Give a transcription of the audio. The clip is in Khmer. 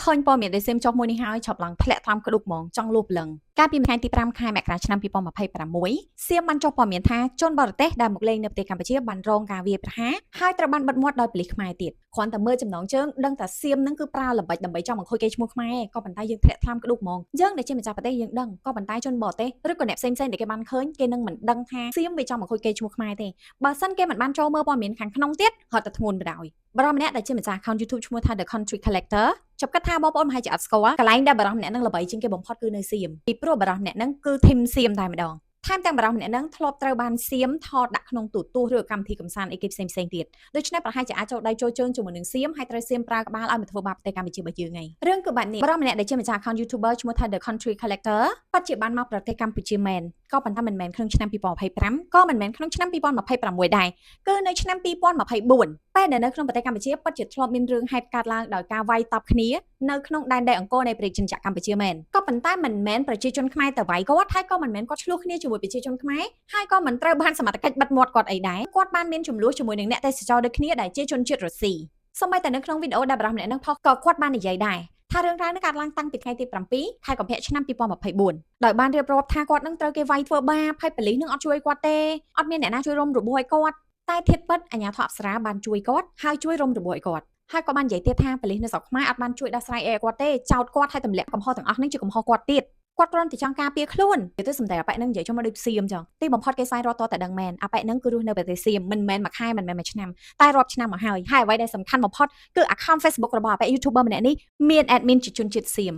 ឃើញព័ត៌មានដែលសៀមចុះមួយនេះហើយឈប់ឡើងធ្លាក់តាមក្ដុកហ្មងចង់លូបលឹងកាលពីថ្ងៃទី5ខែមករាឆ្នាំ2026សៀមបានចុះព័ត៌មានថាជនបរទេសដែលមកលេងនៅប្រទេសកម្ពុជាបានរងការវាយប្រហារហើយត្រូវបានបិទមាត់ដោយប៉ូលីសខ្មែរទៀតគ្រាន់តែមើលចំណងជើងដឹងថាសៀមនឹងគឺប្រើល្បិចដើម្បីចង់បង្ខូចកេរ្តិ៍ឈ្មោះខ្មែរក៏ប៉ុន្តែយើងធ្លាក់តាមក្ដុកហ្មងយើងដែលជាម្ចាស់ប្រទេសយើងដឹងក៏ប៉ុន្តែជនបរទេសឬក៏អ្នកផ្សេងៗដែលគេបានឃើញគេនឹងមិនដឹងថាសៀមវាចង់បង្ខូចកេរ្តិ៍ឈ្មោះខ្មែរទេបើសិនគេមិនបានចូលមើលព័ត៌មានខាងក្នុងទៀតហត់តែធ្ងន់បណ្ដោយបរិមម្នាក់ដែលជាម្ចាស់ account YouTube ឈ្មោះថា The Country Collector ចាប់គិតថាបងប្អូនមហាជាអត់ស្គាល់កន្លែងដែលបរិមម្នាក់នឹងល្បីជាងគេបំផុតគឺនៅសៀមពីព្រោះបរិមម្នាក់នឹងគឺធីមសៀមតែម្ដងថែមទាំងបរិមម្នាក់នឹងធ្លាប់ត្រូវបានសៀមថតដាក់ក្នុងទូទួលឬកម្មវិធីកំសាន្តអីគេផ្សេងៗទៀតដូច្នេះប្រហែលជាអាចចូលដៃចូលជើងជាមួយនឹងសៀមហើយត្រូវសៀមប្រើក្បាលឲ្យមកធ្វើបាបប្រទេសកម្ពុជារបស់យើងហើយរឿងគឺបែបនេះបរិមម្នាក់ដែលជាម្ចាស់ account YouTuber ឈ្មោះថា The Country Collector ពិតជាបានមកប្រទេសកម្ពុជាមែនក៏ប៉ុន្តែមិនមែនក្នុងឆ្នាំ2025ក៏មិនមែនក្នុងឆ្នាំ2026ដែរគឺនៅឆ្នាំ2024ពេលដែលនៅក្នុងប្រទេសកម្ពុជាពិតជាធ្លាប់មានរឿងហេតុកើតឡើងដោយការវាយតប់គ្នានៅក្នុងដែនដីអង្គរនៃប្រជាជនកម្ពុជាមែនក៏ប៉ុន្តែមិនមែនប្រជាជនខ្មែរទៅវាយគាត់ហើយក៏មិនមែនគាត់ឆ្លោះគ្នាជាមួយប្រជាជនខ្មែរហើយក៏មិនត្រូវបានសមត្ថកិច្ចបិទមាត់គាត់អីដែរគាត់បានមានចំនួនជាមួយនឹងអ្នកទេសចរដូចគ្នាដែលជាជនជាតិរុស្ស៊ីសូម្បីតែនៅក្នុងវីដេអូដែលបរិមម្នាក់នឹងផុសក៏គាត់បាននិយាយដែរថារឿងរ៉ាវនេះកើតឡើងតាំងពីថ្ងៃទី7ខែកុម្ភៈឆ្នាំ2024ដោយបានរៀបរាប់ថាគាត់នឹងត្រូវគេវាយធ្វើបាបហើយប៉ូលីសនឹងអត់ជួយគាត់ទេអត់មានអ្នកណាជួយរុំរបួសឲ្យគាត់តែធៀបពិតអាជ្ញាធរអប្សរាបានជួយគាត់ហើយជួយរុំរបួសឲ្យគាត់ហើយក៏បាននិយាយទៀតថាប៉ូលីសនៅស្រុកខ្មែរអត់បានជួយដោះស្រាយអីឲ្យគាត់ទេចោទគាត់ឲ្យទម្លាក់កំហុសទាំងអស់នេះជាកំហុសគាត់ទៀតគាត់គ្រាន់តែចង់ការពារខ្លួននិយាយទៅសំដែងអប៉ែនឹងនិយាយចូលមកដូចសៀមចឹងទីបំផុតគេស្វែងរកតតែដឹងមែនអប៉ែនឹងគឺរស់នៅប្រទេសសៀមមិនមែនមួយខែមិនមែនមួយឆ្នាំតែរាប់ឆ្នាំមកហើយអ្វីដែលសំខាន់បំផុតគឺ account Facebook របស់អប៉ែ YouTuber ម្នាក់នេះមាន admin ជាជនជាតិសៀម